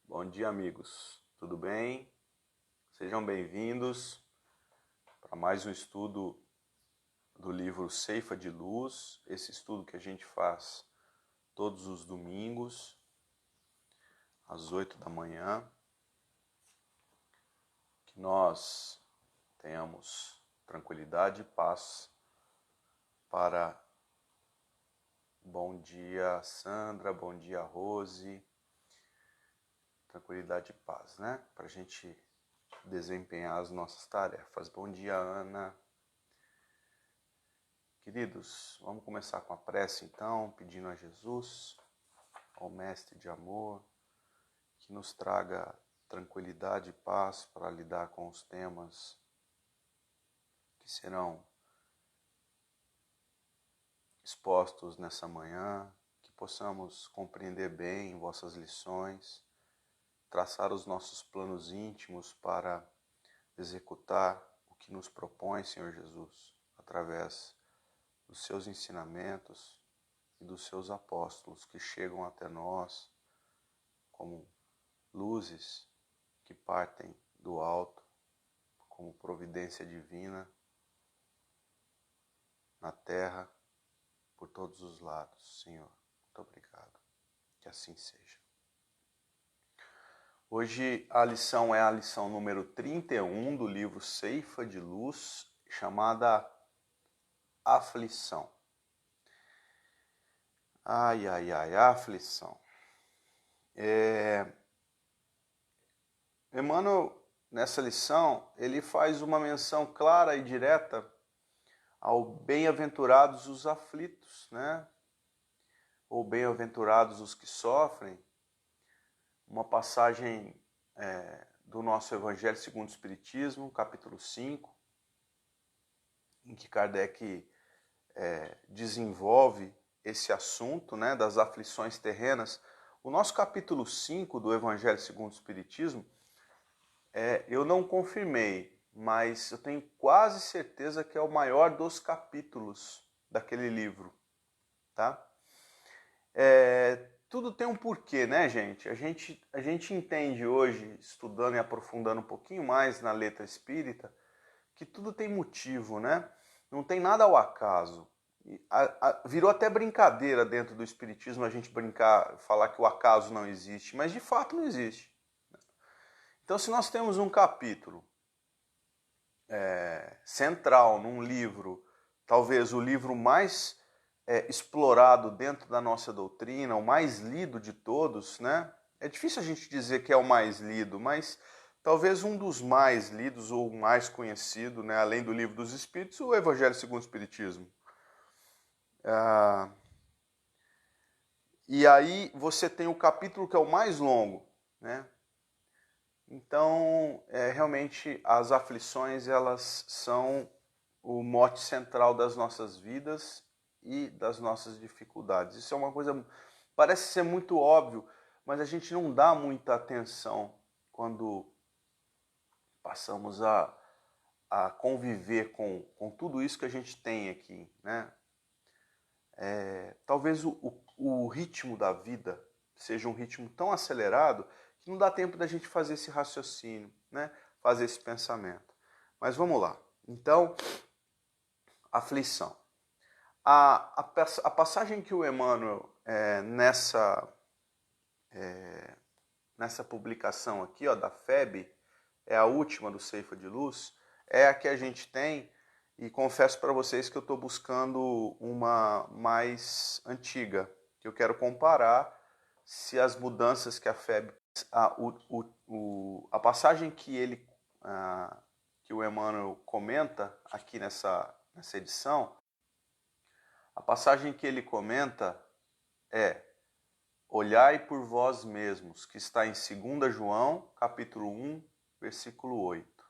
Bom dia amigos, tudo bem? Sejam bem-vindos para mais um estudo do livro Ceifa de Luz, esse estudo que a gente faz todos os domingos, às 8 da manhã, que nós tenhamos tranquilidade e paz para... Bom dia Sandra, bom dia Rose, tranquilidade e paz, né? Para a gente desempenhar as nossas tarefas. Bom dia, Ana. Queridos, vamos começar com a prece então, pedindo a Jesus, ao Mestre de amor, que nos traga tranquilidade e paz para lidar com os temas que serão expostos nessa manhã, que possamos compreender bem vossas lições, traçar os nossos planos íntimos para executar o que nos propõe, Senhor Jesus, através dos seus ensinamentos e dos seus apóstolos que chegam até nós como luzes que partem do alto, como providência divina na terra, por todos os lados. Senhor, muito obrigado. Que assim seja. Hoje a lição é a lição número 31 do livro Ceifa de Luz, chamada Aflição. Ai, aflição. Emmanuel, nessa lição, ele faz uma menção clara e direta ao bem-aventurados os aflitos, né? Ou bem-aventurados os que sofrem. Uma passagem do nosso Evangelho segundo o Espiritismo, capítulo 5, em que Kardec desenvolve esse assunto, né, das aflições terrenas. O nosso capítulo 5 do Evangelho segundo o Espiritismo, eu não confirmei, mas eu tenho quase certeza que é o maior dos capítulos daquele livro, tá? Tudo tem um porquê, né, gente? A gente entende hoje, estudando e aprofundando um pouquinho mais na letra espírita, que tudo tem motivo, né? Não tem nada ao acaso. Virou até brincadeira dentro do espiritismo a gente brincar, falar que o acaso não existe, mas de fato não existe. Então, se nós temos um capítulo central num livro, talvez o livro mais explorado dentro da nossa doutrina, o mais lido de todos, né? É difícil a gente dizer que é o mais lido, mas talvez um dos mais lidos ou mais conhecido, né? Além do Livro dos Espíritos, o Evangelho segundo o Espiritismo. E aí você tem o capítulo que é o mais longo, né? Então, realmente, as aflições, elas são o mote central das nossas vidas e das nossas dificuldades. Isso é uma coisa, parece ser muito óbvio, mas a gente não dá muita atenção quando passamos a conviver com tudo isso que a gente tem aqui, né? Talvez o ritmo da vida seja um ritmo tão acelerado que não dá tempo da gente fazer esse raciocínio, né? Fazer esse pensamento. Mas vamos lá. Então, aflição. A passagem que o Emmanuel, nessa publicação aqui, ó, da FEB, é a última do Ceifa de Luz, é a que a gente tem, e confesso para vocês que eu estou buscando uma mais antiga, que eu quero comparar se as mudanças que a FEB... A passagem que o Emmanuel comenta aqui nessa edição, a passagem que ele comenta é: olhai por vós mesmos, que está em 2 João, capítulo 1, versículo 8.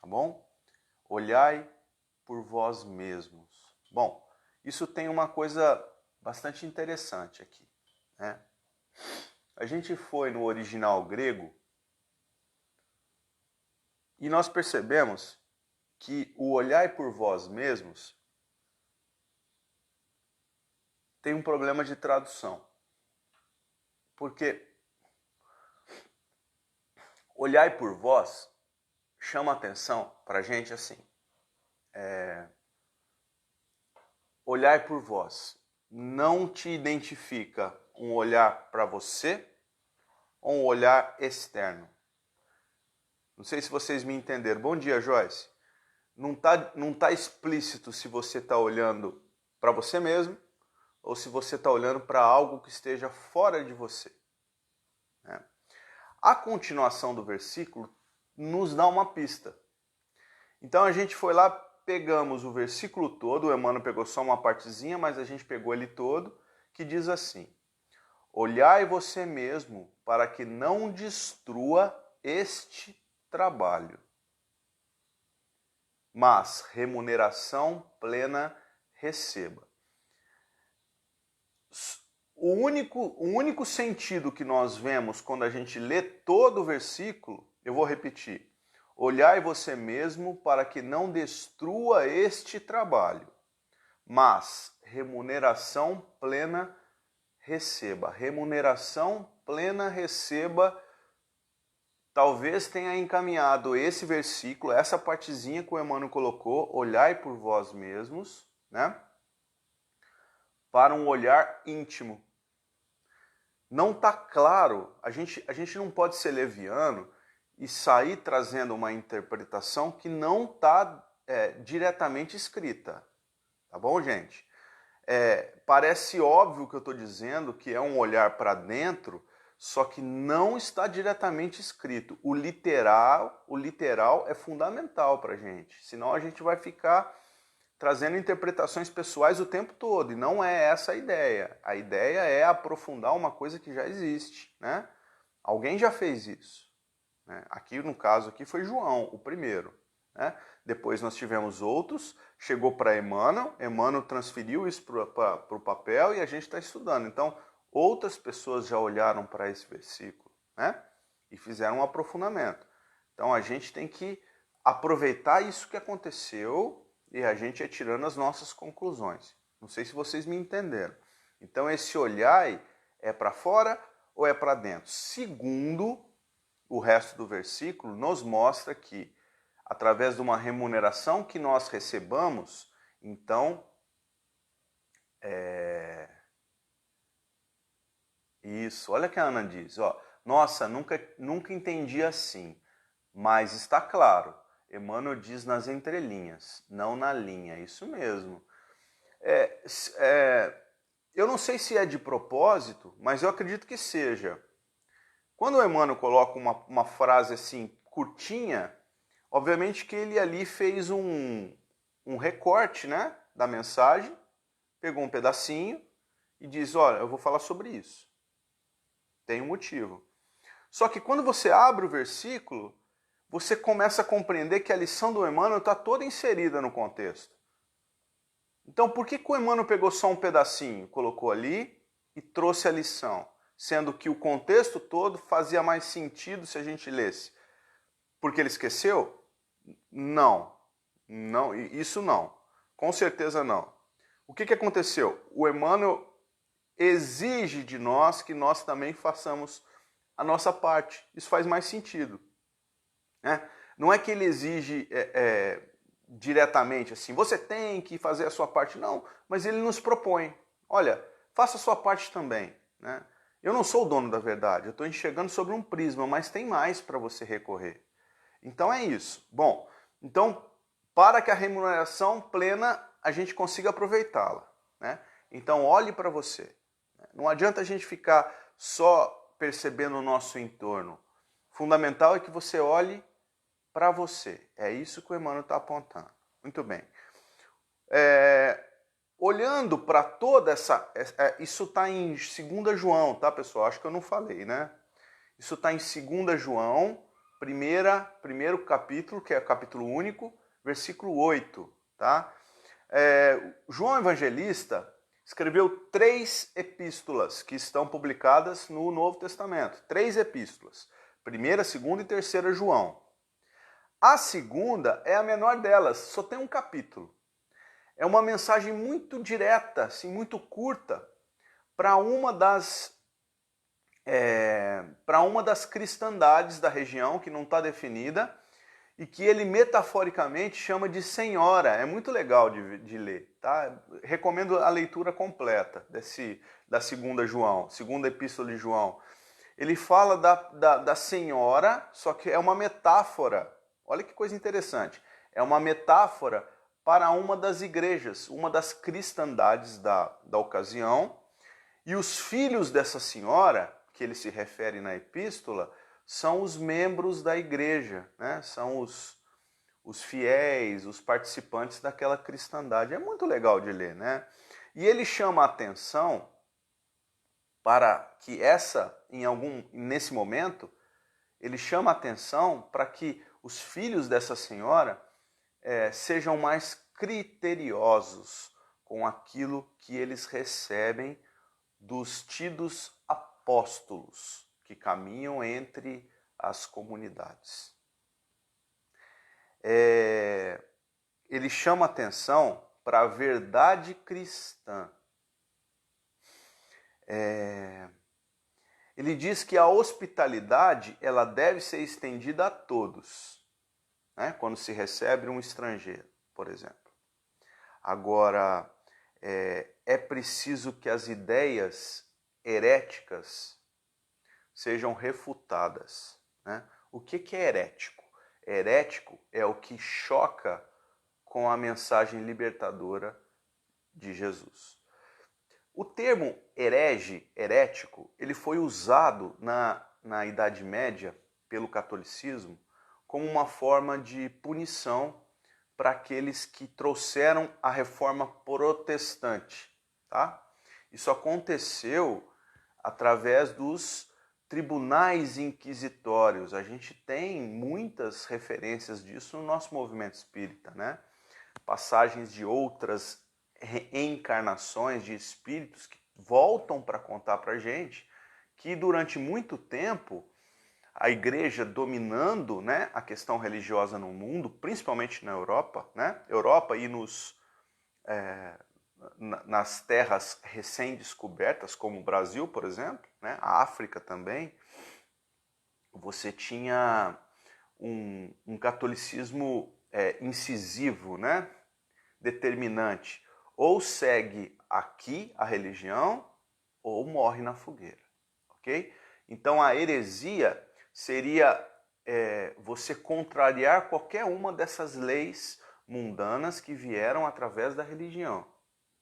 Tá bom? Olhai por vós mesmos. Bom, isso tem uma coisa bastante interessante aqui, né? A gente foi no original grego e nós percebemos que o olhai por vós mesmos tem um problema de tradução. Porque olhai por vós chama atenção para a gente assim. Olhai por vós não te identifica um olhar para você ou um olhar externo. Não sei se vocês me entenderam. Bom dia, Joyce. Não tá explícito se você está olhando para você mesmo ou se você está olhando para algo que esteja fora de você. Né? A continuação do versículo nos dá uma pista. Então a gente foi lá, pegamos o versículo todo, o Emmanuel pegou só uma partezinha, mas a gente pegou ele todo, que diz assim: olhai você mesmo para que não destrua este trabalho, mas remuneração plena receba. O único sentido que nós vemos quando a gente lê todo o versículo, eu vou repetir: olhai você mesmo para que não destrua este trabalho, mas remuneração plena receba. Remuneração plena receba. Talvez tenha encaminhado esse versículo, essa partezinha que o Emmanuel colocou, olhai por vós mesmos, né? Para um olhar íntimo. Não está claro, a gente não pode ser leviano e sair trazendo uma interpretação que não está diretamente escrita. Tá bom, gente? Parece óbvio que eu estou dizendo que é um olhar para dentro, só que não está diretamente escrito. O literal é fundamental para a gente, senão a gente vai ficar trazendo interpretações pessoais o tempo todo, e não é essa a ideia. A ideia é aprofundar uma coisa que já existe, né? Alguém já fez isso. Né? Aqui, no caso, aqui foi João, o primeiro. Né? Depois nós tivemos outros, chegou para Emmanuel, Emmanuel transferiu isso para o papel e a gente está estudando. Então, outras pessoas já olharam para esse versículo, né? E fizeram um aprofundamento. Então, a gente tem que aproveitar isso que aconteceu e a gente ir tirando as nossas conclusões. Não sei se vocês me entenderam. Então, esse olhai é para fora ou é para dentro? Segundo o resto do versículo, nos mostra que, através de uma remuneração que nós recebamos, então, isso, olha o que a Ana diz, ó, nossa, nunca entendi assim, mas está claro, Emmanuel diz nas entrelinhas, não na linha, isso mesmo. Eu não sei se é de propósito, mas eu acredito que seja. Quando o Emmanuel coloca uma frase assim, curtinha, obviamente que ele ali fez um recorte, né, da mensagem, pegou um pedacinho e diz, olha, eu vou falar sobre isso. Tem um motivo. Só que quando você abre o versículo, você começa a compreender que a lição do Emmanuel está toda inserida no contexto. Então, por que o Emmanuel pegou só um pedacinho, colocou ali e trouxe a lição? Sendo que o contexto todo fazia mais sentido se a gente lesse. Porque ele esqueceu? Não. Não, isso não. Com certeza não. O que aconteceu? O Emmanuel exige de nós que nós também façamos a nossa parte. Isso faz mais sentido. Né? Não é que ele exige diretamente assim, você tem que fazer a sua parte. Não, mas ele nos propõe. Olha, faça a sua parte também. Né? Eu não sou o dono da verdade, eu estou enxergando sobre um prisma, mas tem mais para você recorrer. Então é isso. Bom, então, para que a remuneração plena a gente consiga aproveitá-la. Né? Então, olhe para você. Não adianta a gente ficar só percebendo o nosso entorno. Fundamental é que você olhe para você. É isso que o Emmanuel está apontando. Muito bem. Olhando para toda essa... isso está em 2 João, tá, pessoal? Acho que eu não falei, né? Isso está em 2 João, primeiro capítulo, que é o capítulo único, versículo 8, tá? João Evangelista escreveu 3 epístolas que estão publicadas no Novo Testamento. 3 epístolas. 1ª, 2ª e 3ª João. A segunda é a menor delas, só tem um capítulo. É uma mensagem muito direta, assim, muito curta, para uma das para uma das cristandades da região, que não está definida, e que ele metaforicamente chama de senhora. É muito legal de ler, tá? Recomendo a leitura completa da segunda epístola de João. Ele fala da senhora, só que é uma metáfora. Olha que coisa interessante. É uma metáfora para uma das igrejas, uma das cristandades da ocasião. E os filhos dessa senhora, que ele se refere na epístola, são os membros da igreja, né? São os fiéis, os participantes daquela cristandade. É muito legal de ler, né? E ele chama a atenção para que nesse momento, ele chama a atenção para que os filhos dessa senhora sejam mais criteriosos com aquilo que eles recebem dos tidos apóstolos que caminham entre as comunidades. Ele chama atenção para a verdade cristã. Ele diz que a hospitalidade ela deve ser estendida a todos, né? Quando se recebe um estrangeiro, por exemplo. Agora, é preciso que as ideias heréticas sejam refutadas, né? O que é herético? Herético é o que choca com a mensagem libertadora de Jesus. O termo herético, ele foi usado na Idade Média pelo catolicismo como uma forma de punição para aqueles que trouxeram a reforma protestante, tá? Isso aconteceu através dos tribunais inquisitórios. A gente tem muitas referências disso no nosso movimento espírita, né? Passagens de outras reencarnações de espíritos que voltam para contar para a gente que durante muito tempo a igreja dominando, né, a questão religiosa no mundo, principalmente na Europa, né? Europa e nas terras recém-descobertas, como o Brasil, por exemplo, né? A África também, você tinha um catolicismo incisivo, né? Determinante. Ou segue aqui a religião, ou morre na fogueira, ok? Então a heresia seria você contrariar qualquer uma dessas leis mundanas que vieram através da religião,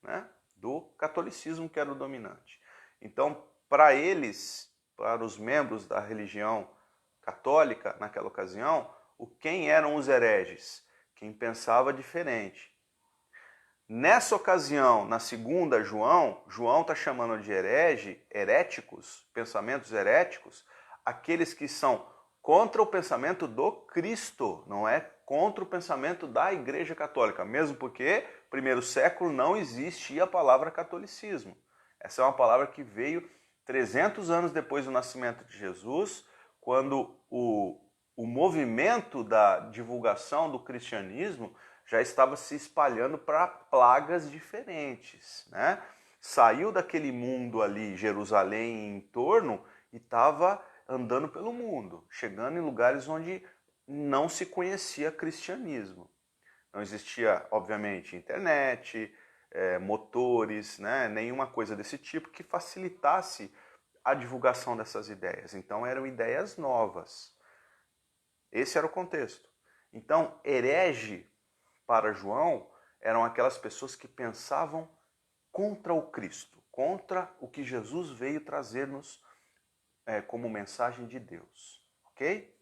né? Do catolicismo que era o dominante. Então, para eles, para os membros da religião católica naquela ocasião, quem eram os hereges? Quem pensava diferente. Nessa ocasião, na segunda João está chamando de heréticos, pensamentos heréticos, aqueles que são contra o pensamento do Cristo, não é contra o pensamento da Igreja Católica, mesmo porque no primeiro século não existia a palavra catolicismo. Essa é uma palavra que veio 300 anos depois do nascimento de Jesus, quando o movimento da divulgação do cristianismo já estava se espalhando para plagas diferentes, né? Saiu daquele mundo ali, Jerusalém e em torno, e estava andando pelo mundo, chegando em lugares onde não se conhecia cristianismo. Não existia, obviamente, internet, motores, né? Nenhuma coisa desse tipo que facilitasse a divulgação dessas ideias. Então eram ideias novas. Esse era o contexto. Então, herege para João eram aquelas pessoas que pensavam contra o Cristo, contra o que Jesus veio trazer-nos como mensagem de Deus, ok?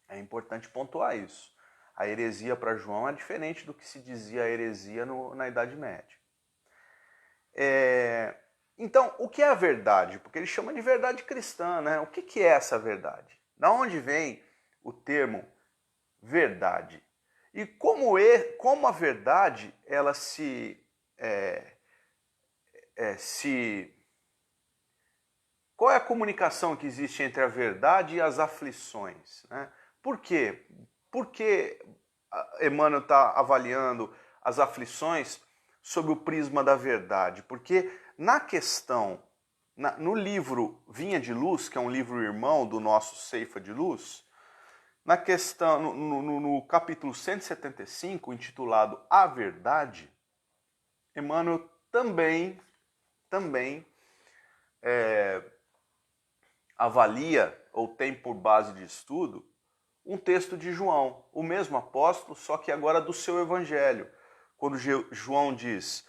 É importante pontuar isso. A heresia para João é diferente do que se dizia a heresia na Idade Média. Então, o que é a verdade? Porque ele chama de verdade cristã, né? O que é essa verdade? Da onde vem o termo verdade? E como a verdade ela qual é a comunicação que existe entre a verdade e as aflições, né? Por quê? Por que Emmanuel está avaliando as aflições sob o prisma da verdade? Porque na questão no livro Vinha de Luz, que é um livro irmão do nosso Ceifa de Luz, na questão, no capítulo 175, intitulado A Verdade, Emmanuel também avalia, ou tem por base de estudo, um texto de João, o mesmo apóstolo, só que agora do seu evangelho. Quando João diz,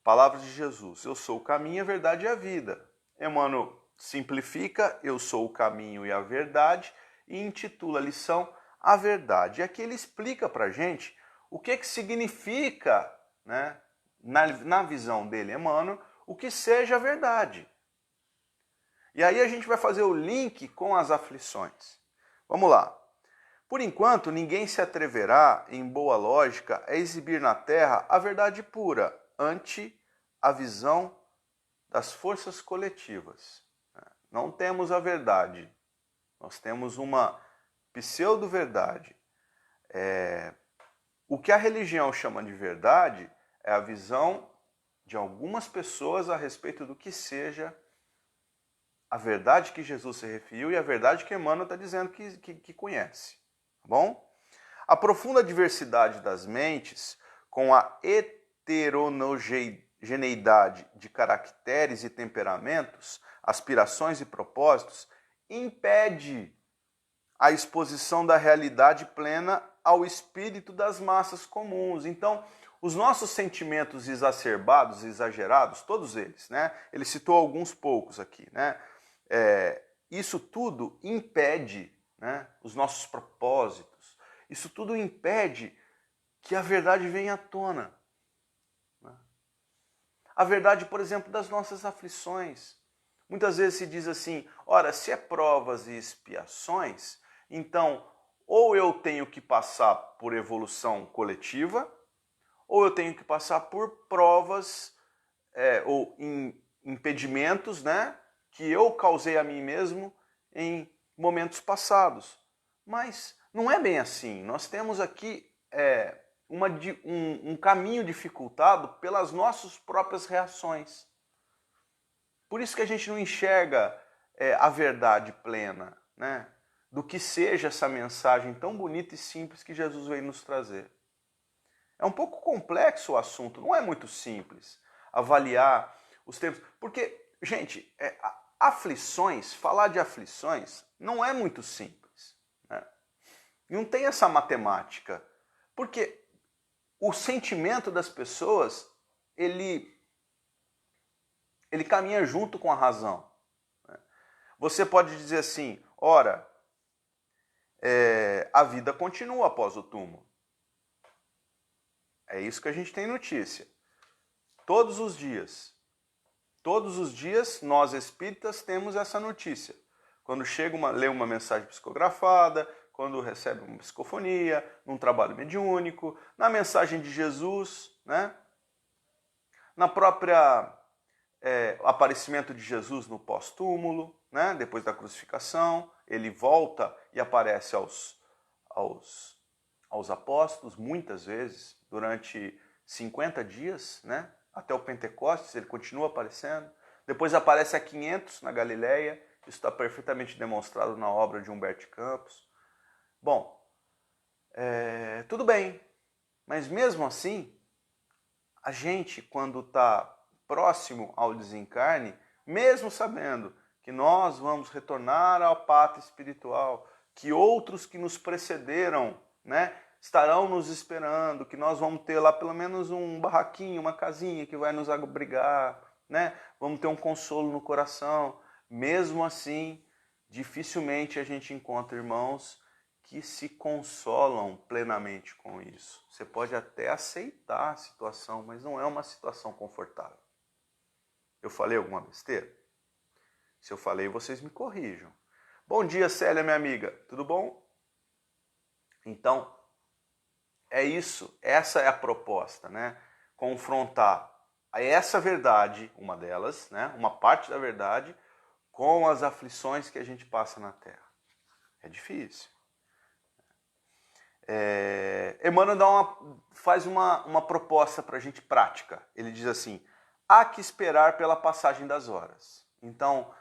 palavras de Jesus, eu sou o caminho, a verdade e a vida. Emmanuel simplifica, eu sou o caminho e a verdade, e intitula a lição A Verdade. E aqui ele explica para a gente o que significa, né, na visão dele, Emmanuel, o que seja a verdade. E aí a gente vai fazer o link com as aflições. Vamos lá. Por enquanto, ninguém se atreverá, em boa lógica, a exibir na Terra a verdade pura, ante a visão das forças coletivas. Não temos a verdade, nós temos uma pseudo-verdade. O que a religião chama de verdade é a visão de algumas pessoas a respeito do que seja a verdade que Jesus se referiu e a verdade que Emmanuel está dizendo que conhece. Tá bom? A profunda diversidade das mentes, com a heterogeneidade de caracteres e temperamentos, aspirações e propósitos, impede a exposição da realidade plena ao espírito das massas comuns. Então, os nossos sentimentos exacerbados, exagerados, todos eles, né? Ele citou alguns poucos aqui, né? Isso tudo impede, né, os nossos propósitos, isso tudo impede que a verdade venha à tona. Né? A verdade, por exemplo, das nossas aflições. Muitas vezes se diz assim, ora, se é provas e expiações, então ou eu tenho que passar por evolução coletiva, ou eu tenho que passar por provas ou impedimentos, né, que eu causei a mim mesmo em momentos passados. Mas não é bem assim. Nós temos aqui um caminho dificultado pelas nossas próprias reações. Por isso que a gente não enxerga a verdade plena, né, do que seja essa mensagem tão bonita e simples que Jesus veio nos trazer. É um pouco complexo o assunto, não é muito simples avaliar os termos. Porque, gente, aflições, falar de aflições não é muito simples. Né? Não tem essa matemática. Porque o sentimento das pessoas, ele caminha junto com a razão. Né? Você pode dizer assim, ora, a vida continua após o túmulo. É isso que a gente tem notícia. Todos os dias nós espíritas temos essa notícia. Quando lê uma mensagem psicografada, quando recebe uma psicofonia, num trabalho mediúnico, na mensagem de Jesus, né? Na própria aparecimento de Jesus no pós-túmulo, né? Depois da crucificação, ele volta e aparece aos apóstolos, muitas vezes, durante 50 dias, né? Até o Pentecostes, ele continua aparecendo. Depois aparece a 500 na Galileia, isso está perfeitamente demonstrado na obra de Humberto Campos. Bom, tudo bem, mas mesmo assim, a gente, quando está próximo ao desencarne, mesmo sabendo que nós vamos retornar à pátria espiritual, que outros que nos precederam, né, estarão nos esperando, que nós vamos ter lá pelo menos um barraquinho, uma casinha que vai nos abrigar, né? Vamos ter um consolo no coração. Mesmo assim, dificilmente a gente encontra irmãos que se consolam plenamente com isso. Você pode até aceitar a situação, mas não é uma situação confortável. Eu falei alguma besteira? Se eu falei, vocês me corrijam. Bom dia, Célia, minha amiga. Tudo bom? Então, é isso, essa é a proposta, né? Confrontar essa verdade, uma delas, né? Uma parte da verdade, com as aflições que a gente passa na Terra. É difícil. Emmanuel faz uma proposta para a gente prática. Ele diz assim, há que esperar pela passagem das horas. Então,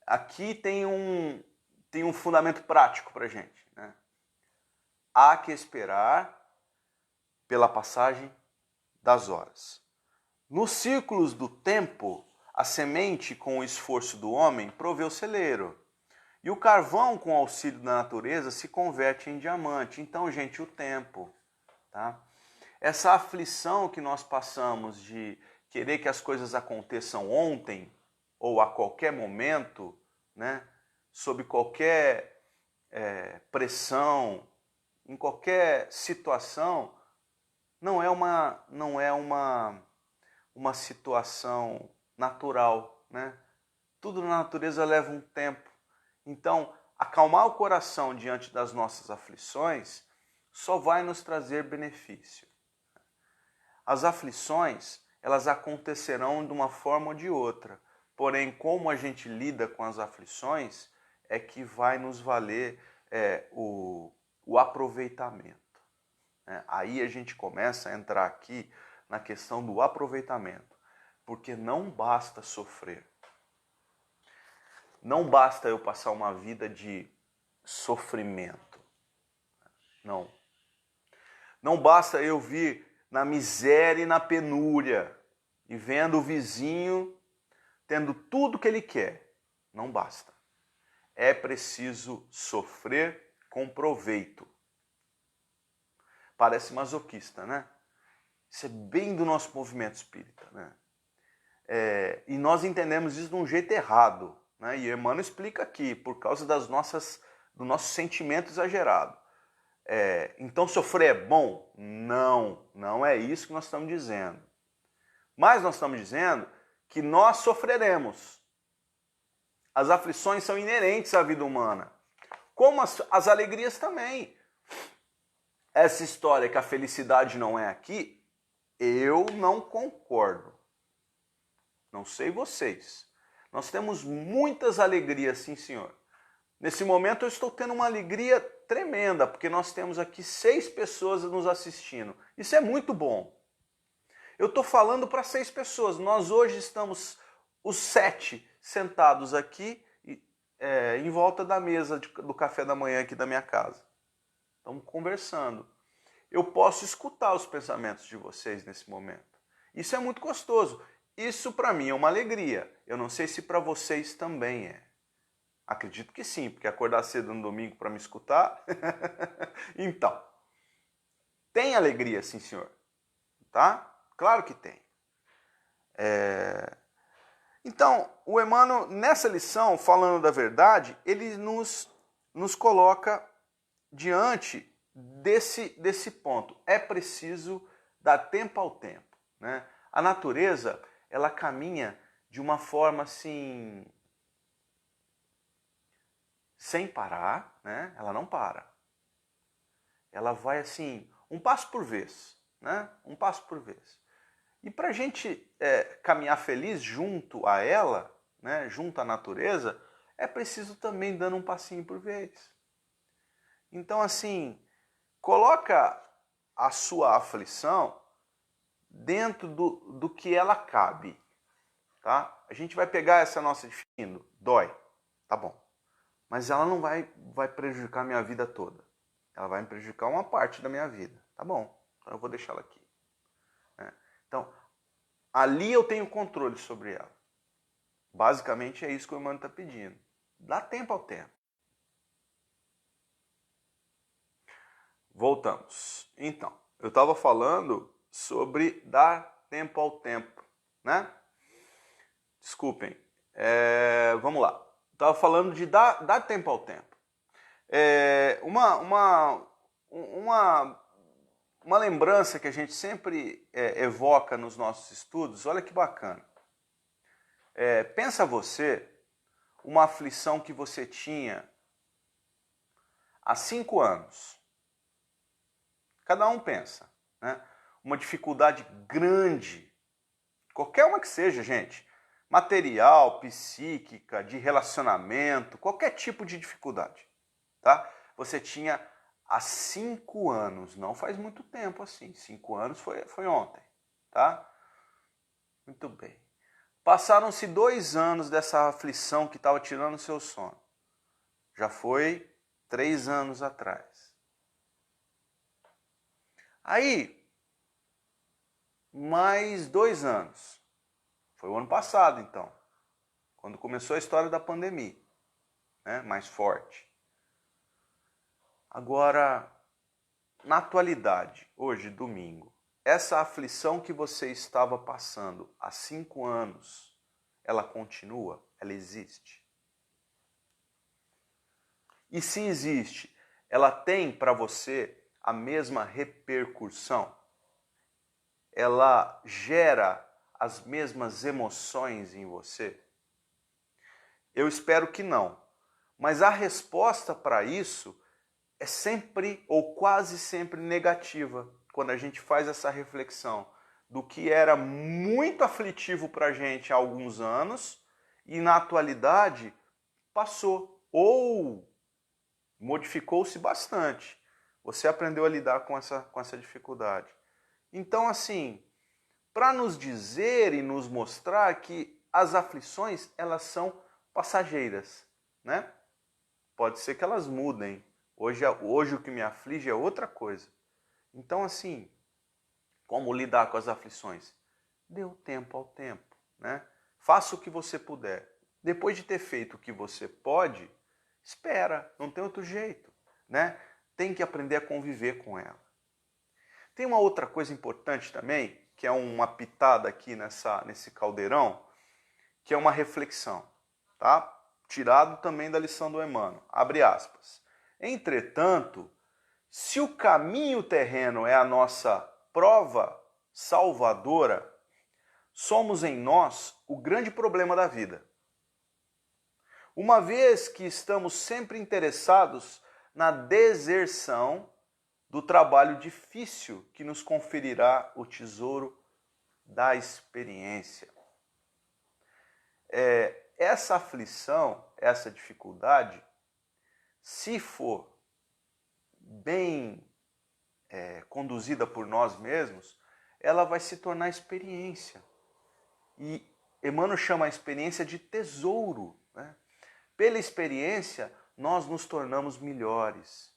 aqui tem um fundamento prático para a gente, né? Há que esperar pela passagem das horas. Nos círculos do tempo, a semente, com o esforço do homem, provê o celeiro. E o carvão, com o auxílio da natureza, se converte em diamante. Então, gente, o tempo, tá? Essa aflição que nós passamos de querer que as coisas aconteçam ontem ou a qualquer momento, né? Sob qualquer pressão, em qualquer situação, não é uma situação natural, né? Tudo na natureza leva um tempo. Então, acalmar o coração diante das nossas aflições só vai nos trazer benefício. As aflições, elas acontecerão de uma forma ou de outra. Porém, como a gente lida com as aflições é que vai nos valer o aproveitamento. Aí a gente começa a entrar aqui na questão do aproveitamento, porque não basta sofrer. Não basta eu passar uma vida de sofrimento. Não. Não basta eu vir na miséria e na penúria e vendo o vizinho tendo tudo que ele quer. Não basta. É preciso sofrer com proveito. Parece masoquista, né? Isso é bem do nosso movimento espírita, né? E nós entendemos isso de um jeito errado, né? E Emmanuel explica aqui, por causa do nosso sentimento exagerado. Então sofrer é bom? Não, não é isso que nós estamos dizendo. Mas nós estamos dizendo que nós sofreremos. As aflições são inerentes à vida humana, como as alegrias também. Essa história que a felicidade não é aqui, eu não concordo. Não sei vocês. Nós temos muitas alegrias, sim, senhor. Nesse momento eu estou tendo uma alegria tremenda, porque nós temos aqui 6 pessoas nos assistindo. Isso é muito bom. Eu estou falando para 6 pessoas. Nós hoje estamos os 7 sentados aqui em volta da mesa do café da manhã aqui da minha casa. Estamos conversando. Eu posso escutar os pensamentos de vocês nesse momento. Isso é muito gostoso. Isso para mim é uma alegria. Eu não sei se para vocês também é. Acredito que sim, porque acordar cedo no domingo para me escutar. Então, tem alegria, sim, senhor. Tá? Claro que tem. Então, o Emmanuel, nessa lição, falando da verdade, ele nos coloca diante desse ponto. É preciso dar tempo ao tempo, né? A natureza, ela caminha de uma forma assim, sem parar, né? Ela não para. Ela vai assim, um passo por vez, né? Um passo por vez. E para a gente caminhar feliz junto a ela, né? Junto à natureza, é preciso também dando um passinho por vez. Então, assim, coloca a sua aflição dentro do que ela cabe, tá? A gente vai pegar essa nossa definindo, dói, tá bom. Mas ela não vai prejudicar a minha vida toda. Ela vai me prejudicar uma parte da minha vida, tá bom. Então eu vou deixá-la aqui. Então, ali eu tenho controle sobre ela. Basicamente é isso que o Emmanuel está pedindo. Dá tempo ao tempo. Voltamos. Então, eu estava falando sobre dar tempo ao tempo, né? Desculpem. Vamos lá. Estava falando de dar tempo ao tempo. Uma lembrança que a gente sempre evoca nos nossos estudos, olha que bacana. Pensa você, uma aflição que você tinha há 5 anos. Cada um pensa, né? Uma dificuldade grande, qualquer uma que seja, gente, material, psíquica, de relacionamento, qualquer tipo de dificuldade, tá? Você tinha há 5 anos, não faz muito tempo assim, 5 anos foi ontem, tá? Muito bem. Passaram-se 2 anos dessa aflição que estava tirando o seu sono. Já foi 3 anos atrás. Aí, mais 2 anos. Foi o ano passado, então, quando começou a história da pandemia, né? Mais forte. Agora, na atualidade, hoje, domingo, essa aflição que você estava passando há 5 anos, ela continua? Ela existe? E se existe, ela tem para você a mesma repercussão? Ela gera as mesmas emoções em você? Eu espero que não. Mas a resposta para isso é sempre ou quase sempre negativa quando a gente faz essa reflexão do que era muito aflitivo para a gente há alguns anos e na atualidade passou ou modificou-se bastante. Você aprendeu a lidar com essa dificuldade. Então, assim, para nos dizer e nos mostrar que as aflições, elas são passageiras, né? Pode ser que elas mudem. Hoje o que me aflige é outra coisa. Então, assim, como lidar com as aflições? Dê o tempo ao tempo, né? Faça o que você puder. Depois de ter feito o que você pode, espera, não tem outro jeito, né? Tem que aprender a conviver com ela. Tem uma outra coisa importante também, que é uma pitada aqui nesse caldeirão, que é uma reflexão, tá? Tirado também da lição do Emmanuel. Abre aspas. Entretanto, se o caminho terreno é a nossa prova salvadora, somos em nós o grande problema da vida. Uma vez que estamos sempre interessados na deserção do trabalho difícil que nos conferirá o tesouro da experiência. Essa aflição, essa dificuldade, se for bem conduzida por nós mesmos, ela vai se tornar experiência. E Emmanuel chama a experiência de tesouro, né? Pela experiência, nós nos tornamos melhores.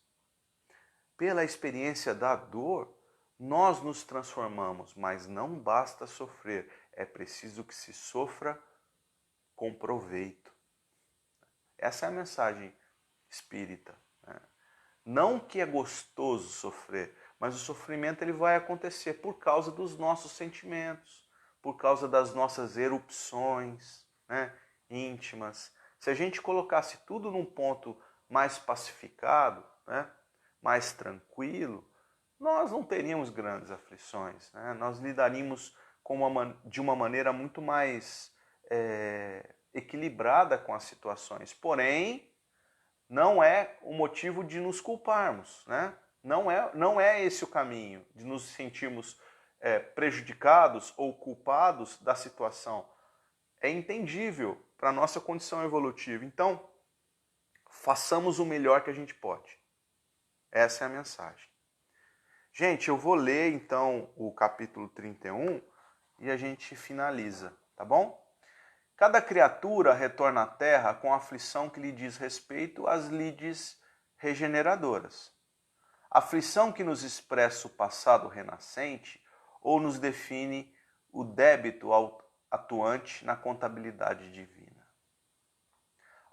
Pela experiência da dor, nós nos transformamos, mas não basta sofrer, é preciso que se sofra com proveito. Essa é a mensagem espírita, né? Não que é gostoso sofrer, mas o sofrimento ele vai acontecer por causa dos nossos sentimentos, por causa das nossas erupções, né, íntimas. Se a gente colocasse tudo num ponto mais pacificado, né, mais tranquilo, nós não teríamos grandes aflições, né? Nós lidaríamos de uma maneira muito mais equilibrada com as situações. Porém, não é o motivo de nos culparmos, né? Não é esse o caminho, de nos sentirmos prejudicados ou culpados da situação. É entendível para a nossa condição evolutiva. Então, façamos o melhor que a gente pode. Essa é a mensagem. Gente, eu vou ler então o capítulo 31 e a gente finaliza, tá bom? Cada criatura retorna à terra com a aflição que lhe diz respeito às lides regeneradoras. Aflição que nos expressa o passado renascente ou nos define o débito atuante na contabilidade divina.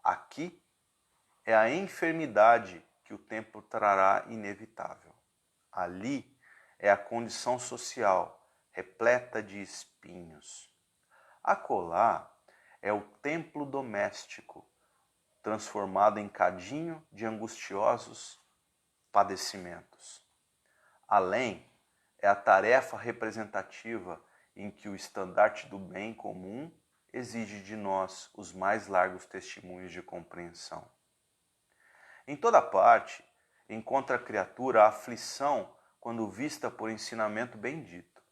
Aqui é a enfermidade que o tempo trará inevitável. Ali é a condição social, repleta de espinhos. Acolá é o templo doméstico, transformado em cadinho de angustiosos padecimentos. Além é a tarefa representativa em que o estandarte do bem comum exige de nós os mais largos testemunhos de compreensão. Em toda parte, encontra a criatura a aflição quando vista por ensinamento bendito,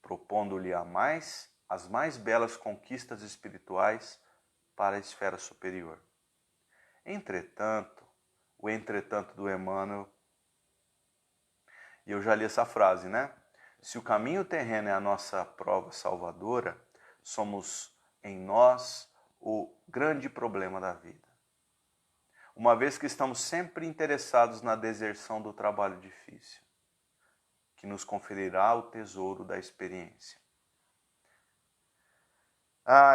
propondo-lhe as mais belas conquistas espirituais para a esfera superior. Entretanto, o entretanto do Emmanuel, e eu já li essa frase, né? Se o caminho terreno é a nossa prova salvadora, somos em nós o grande problema da vida. Uma vez que estamos sempre interessados na deserção do trabalho difícil, que nos conferirá o tesouro da experiência.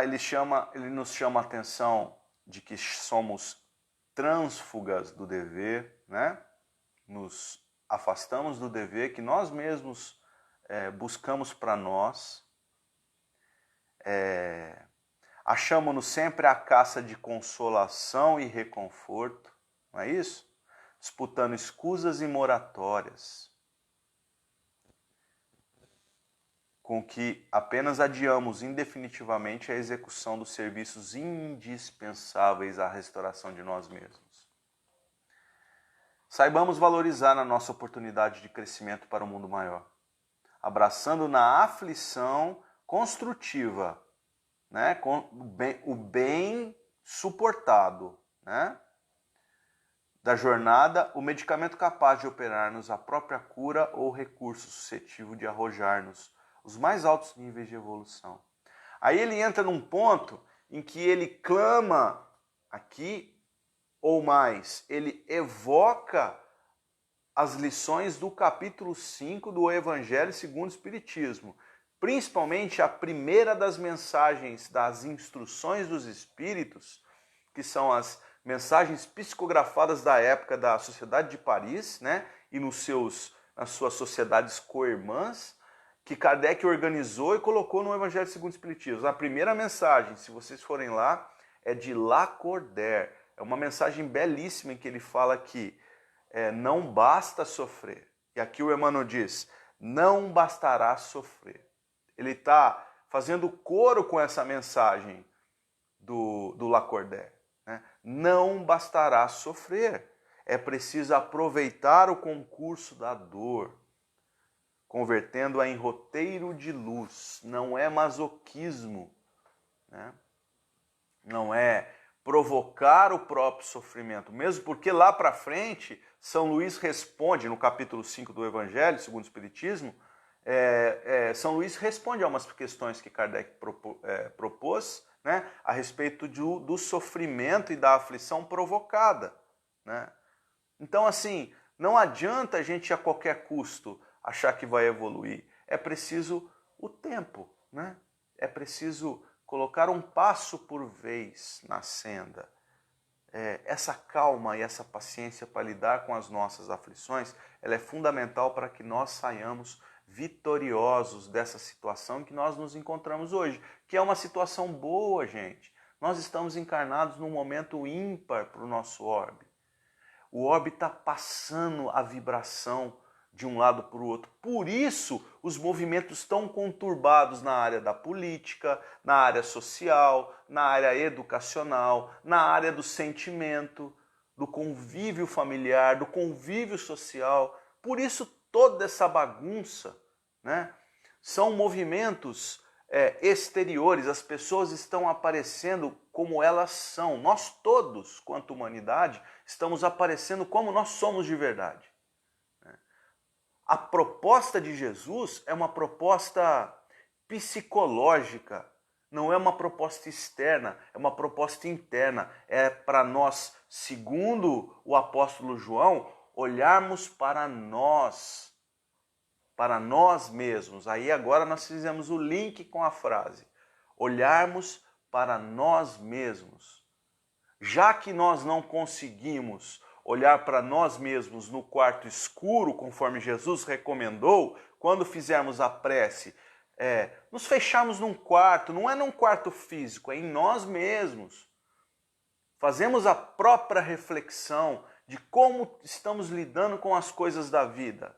Ele nos chama a atenção de que somos trânsfugas do dever, né? Nos afastamos do dever que nós mesmos buscamos para nós. Achamos-nos sempre à caça de consolação e reconforto, não é isso? Disputando escusas e moratórias, com que apenas adiamos indefinitivamente a execução dos serviços indispensáveis à restauração de nós mesmos. Saibamos valorizar a nossa oportunidade de crescimento para um mundo maior, abraçando na aflição construtiva, né, com o bem suportado, né, da jornada, o medicamento capaz de operar-nos a própria cura ou recurso suscetível de arrojar-nos os mais altos níveis de evolução. Aí ele entra num ponto em que ele clama aqui, ou mais, ele evoca as lições do capítulo 5 do Evangelho segundo o Espiritismo, principalmente a primeira das mensagens das instruções dos Espíritos, que são as mensagens psicografadas da época da Sociedade de Paris, né, e nas suas sociedades co-irmãs, que Kardec organizou e colocou no Evangelho segundo o Espiritismo. A primeira mensagem, se vocês forem lá, é de Lacordaire. É uma mensagem belíssima em que ele fala que não basta sofrer. E aqui o Emmanuel diz, não bastará sofrer. Ele está fazendo coro com essa mensagem do Lacordaire, né? Não bastará sofrer. É preciso aproveitar o concurso da dor, convertendo-a em roteiro de luz. Não é masoquismo, né? Não é provocar o próprio sofrimento, mesmo porque lá para frente São Luís responde, no capítulo 5 do Evangelho, segundo o Espiritismo, São Luís responde a umas questões que Kardec propôs, né, a respeito do sofrimento e da aflição provocada, né? Então, assim, não adianta a gente a qualquer custo achar que vai evoluir. É preciso o tempo, né? É preciso colocar um passo por vez na senda. Essa calma e essa paciência para lidar com as nossas aflições, ela é fundamental para que nós saiamos vitoriosos dessa situação em que nós nos encontramos hoje, que é uma situação boa, gente. Nós estamos encarnados num momento ímpar para o nosso orbe. O orbe está passando a vibração de um lado para o outro. Por isso, os movimentos tão conturbados na área da política, na área social, na área educacional, na área do sentimento, do convívio familiar, do convívio social. Por isso, toda essa bagunça, né? São movimentos exteriores, as pessoas estão aparecendo como elas são. Nós todos, quanto humanidade, estamos aparecendo como nós somos de verdade. A proposta de Jesus é uma proposta psicológica, não é uma proposta externa, é uma proposta interna. É para nós, segundo o apóstolo João, olharmos para nós mesmos. Aí agora nós fizemos o link com a frase, olharmos para nós mesmos. Já que nós não conseguimos olhar para nós mesmos no quarto escuro, conforme Jesus recomendou, quando fizermos a prece, nos fecharmos num quarto, não é num quarto físico, é em nós mesmos. Fazemos a própria reflexão de como estamos lidando com as coisas da vida.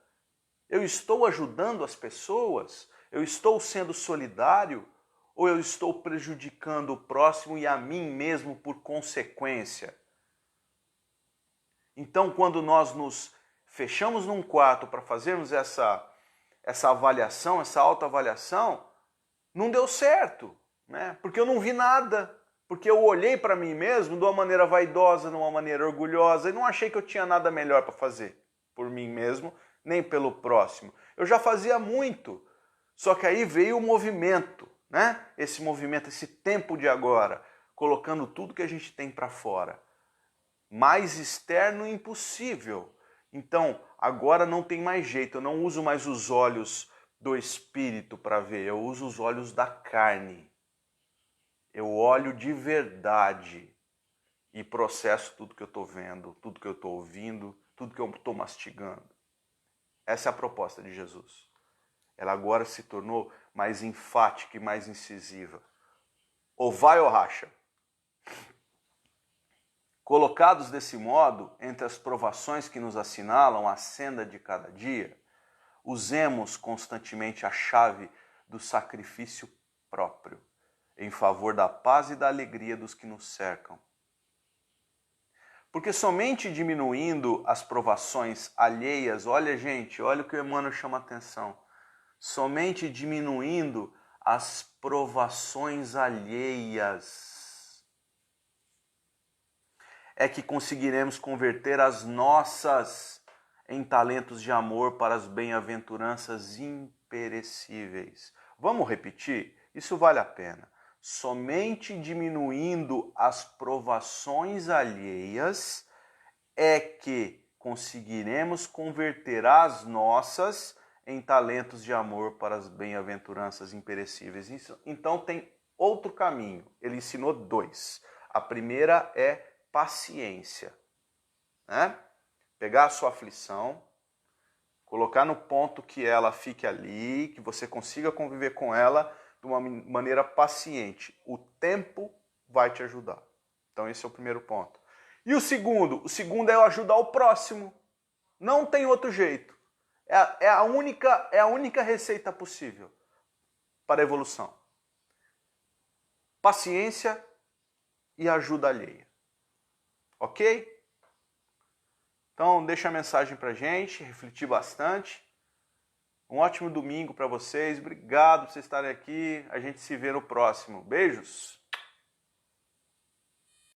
Eu estou ajudando as pessoas? Eu estou sendo solidário? Ou eu estou prejudicando o próximo e a mim mesmo por consequência? Então, quando nós nos fechamos num quarto para fazermos essa avaliação, essa autoavaliação, não deu certo, né? Porque eu não vi nada, porque eu olhei para mim mesmo de uma maneira vaidosa, de uma maneira orgulhosa, e não achei que eu tinha nada melhor para fazer por mim mesmo, nem pelo próximo. Eu já fazia muito, só que aí veio o movimento, né? Esse movimento, esse tempo de agora, colocando tudo que a gente tem para fora. Mais externo impossível. Então, agora não tem mais jeito, eu não uso mais os olhos do espírito para ver, eu uso os olhos da carne. Eu olho de verdade e processo tudo que eu estou vendo, tudo que eu estou ouvindo, tudo que eu estou mastigando. Essa é a proposta de Jesus. Ela agora se tornou mais enfática e mais incisiva. Ou vai ou racha. Colocados desse modo, entre as provações que nos assinalam a senda de cada dia, usemos constantemente a chave do sacrifício próprio, em favor da paz e da alegria dos que nos cercam. Porque somente diminuindo as provações alheias, olha gente, olha o que o Emmanuel chama a atenção, somente diminuindo as provações alheias é que conseguiremos converter as nossas em talentos de amor para as bem-aventuranças imperecíveis. Vamos repetir? Isso vale a pena. Somente diminuindo as provações alheias é que conseguiremos converter as nossas em talentos de amor para as bem-aventuranças imperecíveis. Então tem outro caminho. Ele ensinou dois. A primeira é paciência, né? Pegar a sua aflição, colocar no ponto que ela fique ali, que você consiga conviver com ela de uma maneira paciente. O tempo vai te ajudar. Então esse é o primeiro ponto. E o segundo é eu ajudar o próximo. Não tem outro jeito. É a única receita possível para a evolução. Paciência e ajuda alheia. Ok? Então deixa a mensagem pra gente, refletir bastante. Um ótimo domingo para vocês. Obrigado por vocês estarem aqui. A gente se vê no próximo. Beijos!